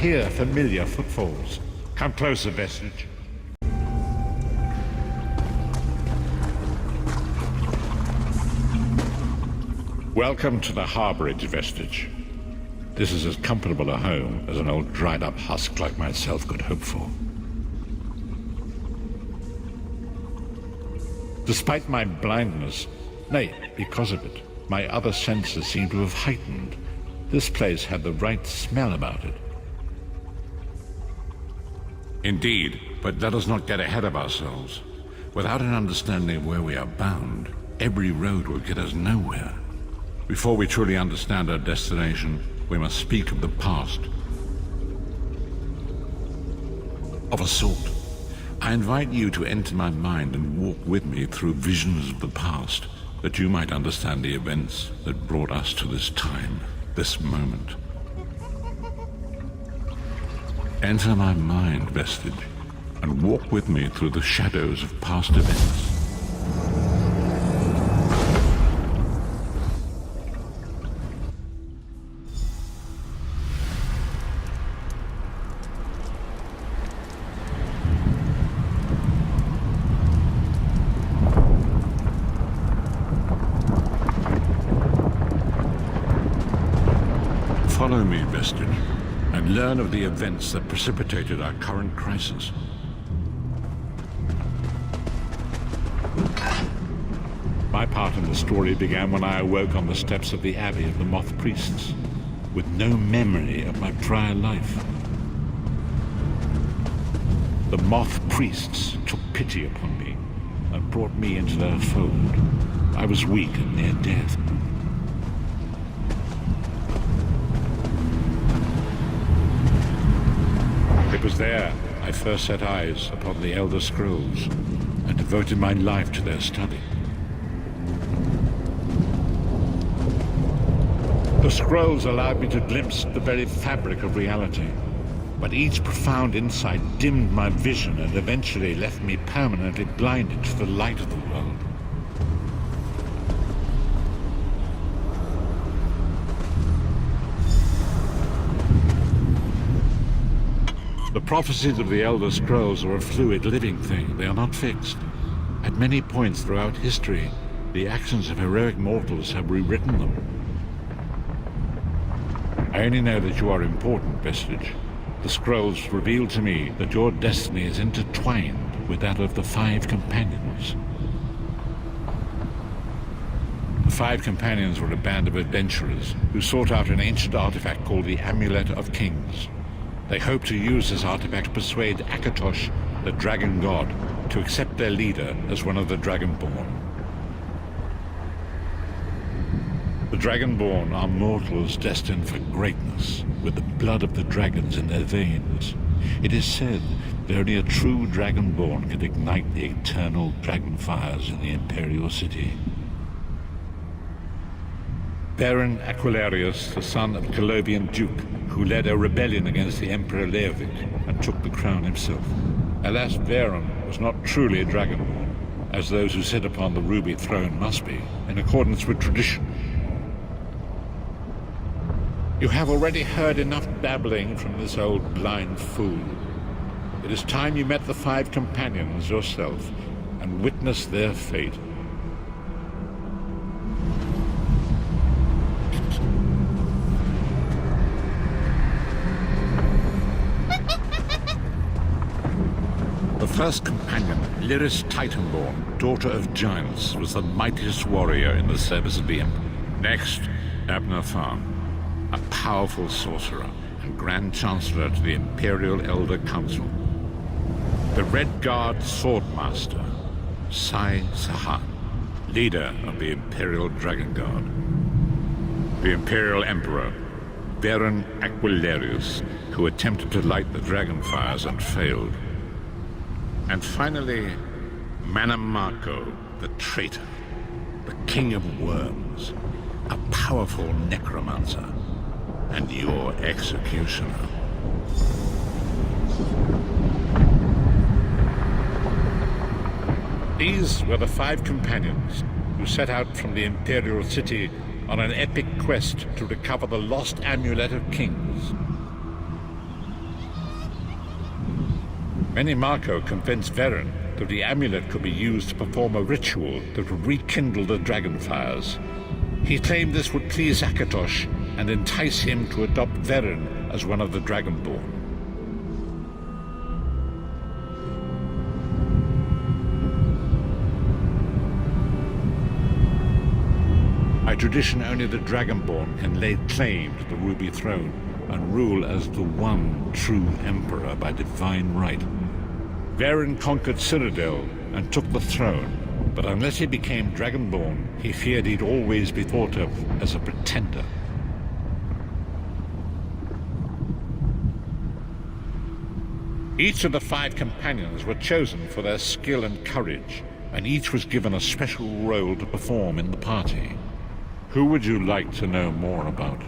hear familiar footfalls. Come closer, Vestige. Welcome to the harborage, Vestige. This is as comfortable a home as an old dried-up husk like myself could hope for. Despite my blindness, nay, because of it, my other senses seem to have heightened. This place had the right smell about it. Indeed, but let us not get ahead of ourselves. Without an understanding of where we are bound, every road will get us nowhere. Before we truly understand our destination, we must speak of the past. Of a sort. I invite you to enter my mind and walk with me through visions of the past, that you might understand the events that brought us to this time, this moment. Enter my mind, Vestige, and walk with me through the shadows of past events. Follow me, Vestige, and learn of the events that precipitated our current crisis. My part in the story began when I awoke on the steps of the Abbey of the Moth Priests, with no memory of my prior life. The Moth Priests took pity upon me and brought me into their fold. I was weak and near death. It was there I first set eyes upon the Elder Scrolls and devoted my life to their study. The scrolls allowed me to glimpse the very fabric of reality, but each profound insight dimmed my vision and eventually left me permanently blinded to the light of the world. The prophecies of the Elder Scrolls are a fluid, living thing. They are not fixed. At many points throughout history, the actions of heroic mortals have rewritten them. I only know that you are important, Vestige. The scrolls reveal to me that your destiny is intertwined with that of the Five Companions. The Five Companions were a band of adventurers who sought out an ancient artifact called the Amulet of Kings. They hoped to use this artifact to persuade Akatosh, the dragon god, to accept their leader as one of the Dragonborn. The Dragonborn are mortals destined for greatness, with the blood of the dragons in their veins. It is said that only a true Dragonborn can ignite the eternal dragon fires in the Imperial City. Baron Aquilarius, the son of a Colovian duke, who led a rebellion against the Emperor Leovic and took the crown himself. Alas, Baron was not truly a Dragonborn, as those who sit upon the ruby throne must be, in accordance with tradition. You have already heard enough babbling from this old blind fool. It is time you met the Five Companions yourself and witnessed their fate. The first companion, Lyris Titanborn, daughter of giants, was the mightiest warrior in the service of the Emperor. Next, Abner Tharn, a powerful sorcerer and Grand Chancellor to the Imperial Elder Council. The Red Guard Swordmaster, Sai Sahan, leader of the Imperial Dragon Guard. The Imperial Emperor, Baron Aquilarius, who attempted to light the dragon fires and failed. And finally, Manamako, the traitor, the King of Worms, a powerful necromancer, and your executioner. These were the Five Companions who set out from the Imperial City on an epic quest to recover the lost Amulet of Kings. Menimarco convinced Veren that the amulet could be used to perform a ritual that would rekindle the dragon fires. He claimed this would please Akatosh and entice him to adopt Veren as one of the Dragonborn. By tradition, only the Dragonborn can lay claim to the Ruby Throne and rule as the one true Emperor by divine right. Veren conquered Cyrodiil and took the throne, but unless he became Dragonborn, he feared he'd always be thought of as a pretender. Each of the 5 companions were chosen for their skill and courage, and each was given a special role to perform in the party. Who would you like to know more about?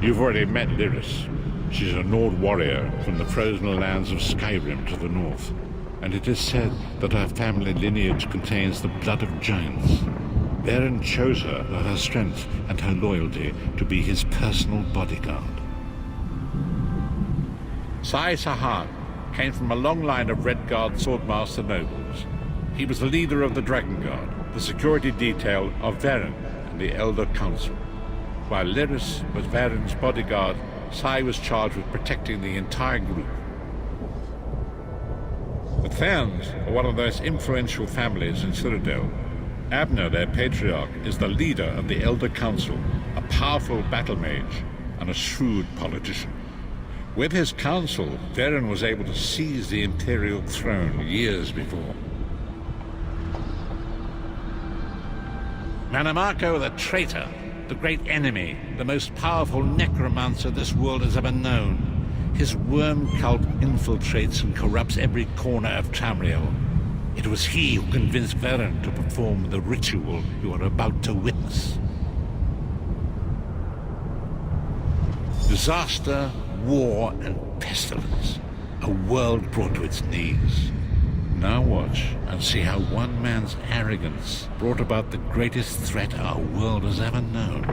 You've already met Lyris. She's a Nord warrior from the frozen lands of Skyrim to the north, and it is said that her family lineage contains the blood of giants. Veren chose her for her strength and her loyalty to be his personal bodyguard. Sai Sahan came from a long line of Redguard swordmaster nobles. He was the leader of the Dragon Guard, the security detail of Veren and the Elder Council. While Lyris was Veren's bodyguard, Sai was charged with protecting the entire group. The Therns are one of the most influential families in Cyrodiil. Abner, their patriarch, is the leader of the Elder Council, a powerful battle mage and a shrewd politician. With his council, Veren was able to seize the imperial throne years before. Menimarco the traitor, the great enemy, the most powerful necromancer this world has ever known. His worm cult infiltrates and corrupts every corner of Tamriel. It was he who convinced Veren to perform the ritual you are about to witness. Disaster, war, and pestilence. A world brought to its knees. Now watch and see how one man's arrogance brought about the greatest threat our world has ever known.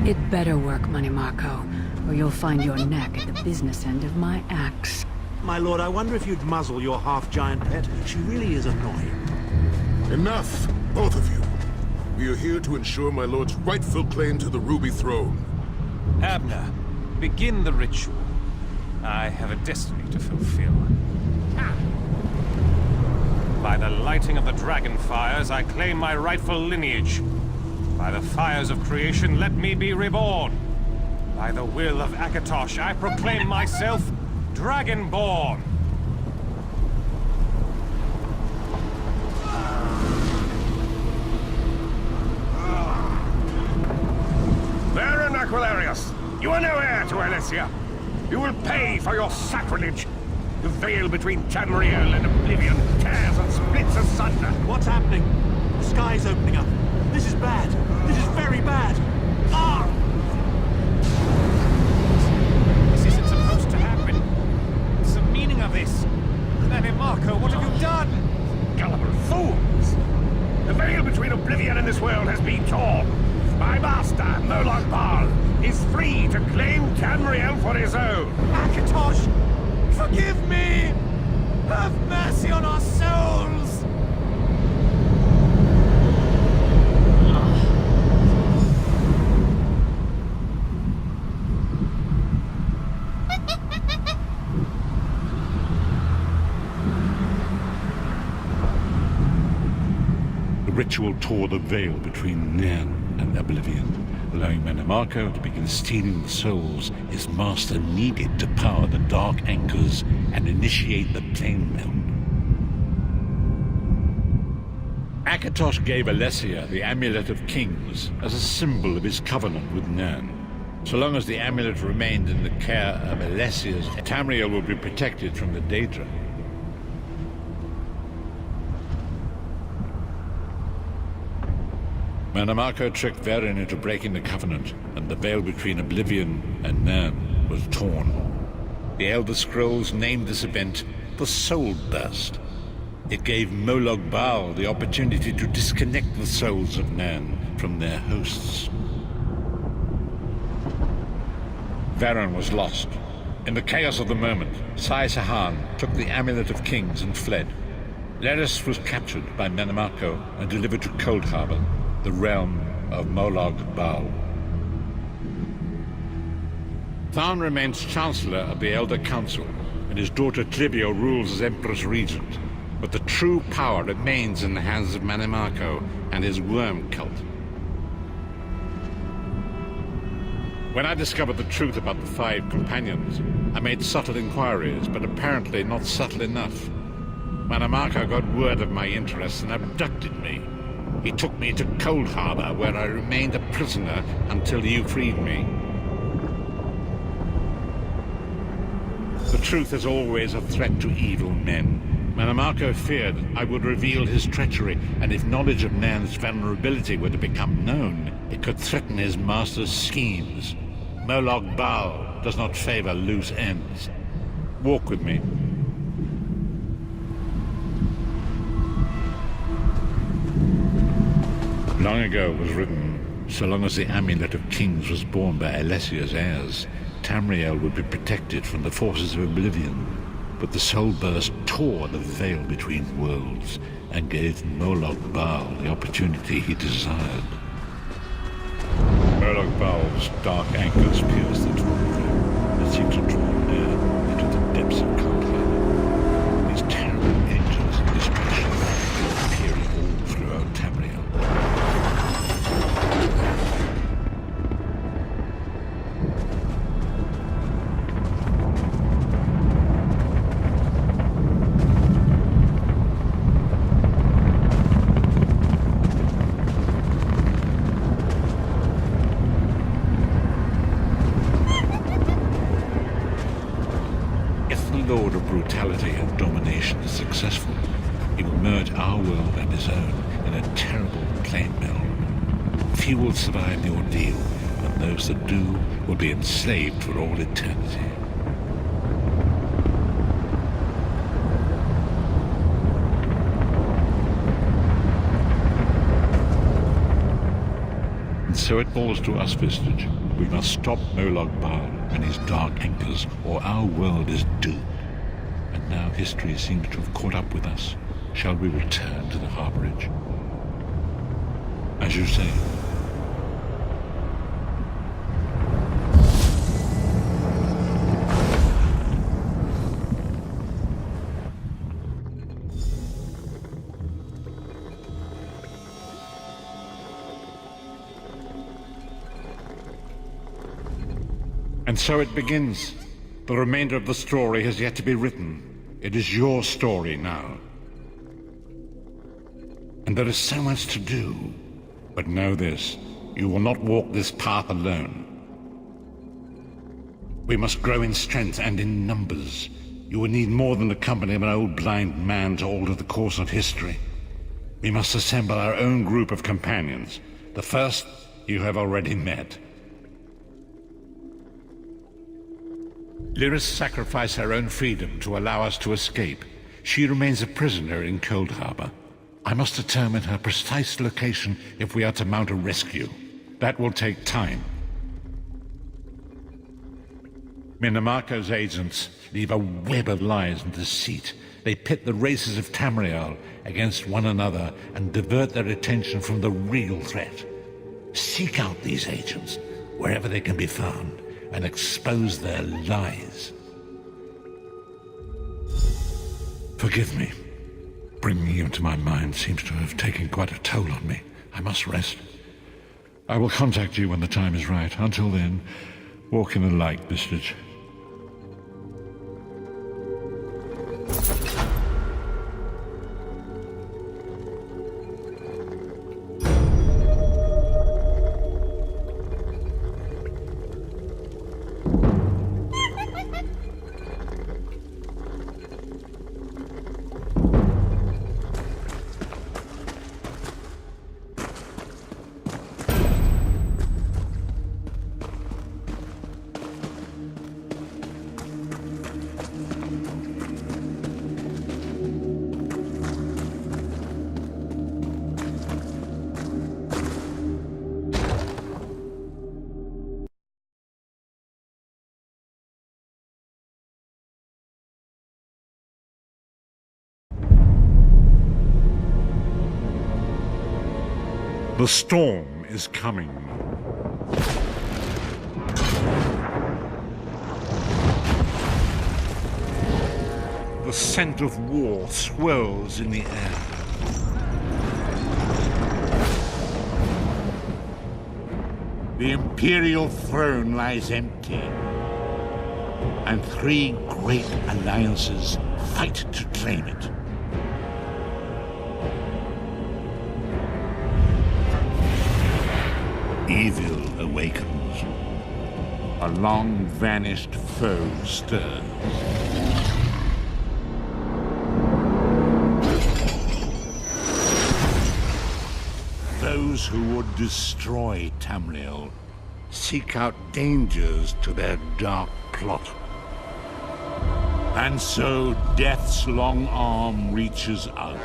It better work, Menimarco, or you'll find your neck at the business end of my axe. My lord, I wonder if you'd muzzle your half-giant pet. She really is annoying. Enough, both of you. We are here to ensure my lord's rightful claim to the Ruby Throne. Abner, begin the ritual. I have a destiny to fulfill. By the lighting of the dragon fires, I claim my rightful lineage. By the fires of creation, let me be reborn. By the will of Akatosh, I proclaim myself Dragonborn. Veren Aquilarius, you are no heir to Alesia. You will pay for your sacrilege. The veil between Tamriel and oblivion tears and splits asunder. What's happening? The sky's opening up. This is bad. This is very bad. Ah! This isn't supposed to happen. What's the meaning of this? Menimarco, what have you done? Gullible fools! The veil between oblivion and this world has been torn. My master, Molag Bal, is free to claim Tamriel for his own. Akatosh, forgive me! Have mercy on our souls! The ritual tore the veil between Nairn and Oblivion, allowing Menimarco to begin stealing the souls his master needed to power the dark anchors and initiate the plane meld. Akatosh gave Alesia the Amulet of Kings as a symbol of his covenant with Nairn. So long as the amulet remained in the care of Alessia's, Tamriel would be protected from the Daedra. Manamako tricked Varen into breaking the Covenant, and the veil between Oblivion and Nirn was torn. The Elder Scrolls named this event the Soul Burst. It gave Molag Bal the opportunity to disconnect the souls of Nirn from their hosts. Varen was lost. In the chaos of the moment, Sai Sahan took the Amulet of Kings and fled. Leris was captured by Manamako and delivered to Cold Harbor, the realm of Molag Bal. Tharn remains Chancellor of the Elder Council, and his daughter Tlibio rules as Empress Regent. But the true power remains in the hands of Manamako and his worm cult. When I discovered the truth about the 5 companions, I made subtle inquiries, but apparently not subtle enough. Manamako got word of my interests and abducted me. He took me to Cold Harbor, where I remained a prisoner until you freed me. The truth is always a threat to evil men. Manamako feared I would reveal his treachery, and if knowledge of Nan's vulnerability were to become known, it could threaten his master's schemes. Molag Bal does not favor loose ends. Walk with me. Long ago it was written, so long as the Amulet of Kings was borne by Alessia's heirs, Tamriel would be protected from the forces of Oblivion. But the Soul Burst tore the veil between worlds and gave Molag Bal the opportunity he desired. Molag Bal's dark anchors pierced the torn veil and seemed to draw near into the depths of Cold Harbor. These terrible angels of destruction were appearing all throughout Tamriel. Lord of brutality and domination is successful, he will merge our world and his own in a terrible plain meld. Few will survive the ordeal, and those that do will be enslaved for all eternity. And so it falls to us, Vistage. We must stop Molag Bal and his dark anchors, or our world is doomed. And now history seems to have caught up with us. Shall we return to the harborage? As you say. And so it begins. The remainder of the story has yet to be written. It is your story now. And there is so much to do. But know this, you will not walk this path alone. We must grow in strength and in numbers. You will need more than the company of an old blind man to alter the course of history. We must assemble our own group of companions. The first you have already met. Lyris sacrificed her own freedom to allow us to escape. She remains a prisoner in Cold Harbor. I must determine her precise location if we are to mount a rescue. That will take time. Minamako's agents leave a web of lies and deceit. They pit the races of Tamriel against one another and divert their attention from the real threat. Seek out these agents, wherever they can be found, and expose their lies. Forgive me. Bringing you into my mind seems to have taken quite a toll on me. I must rest. I will contact you when the time is right. Until then, walk in the light, Vistage. The storm is coming. The scent of war swirls in the air. The Imperial throne lies empty, and 3 great alliances fight to claim it. Evil awakens. A long-vanished foe stirs. Those who would destroy Tamriel seek out dangers to their dark plot. And so Death's long arm reaches out.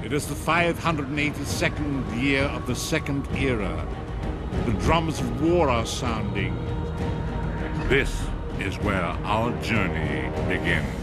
It is the 582nd year of the Second Era. The drums of war are sounding. This is where our journey begins.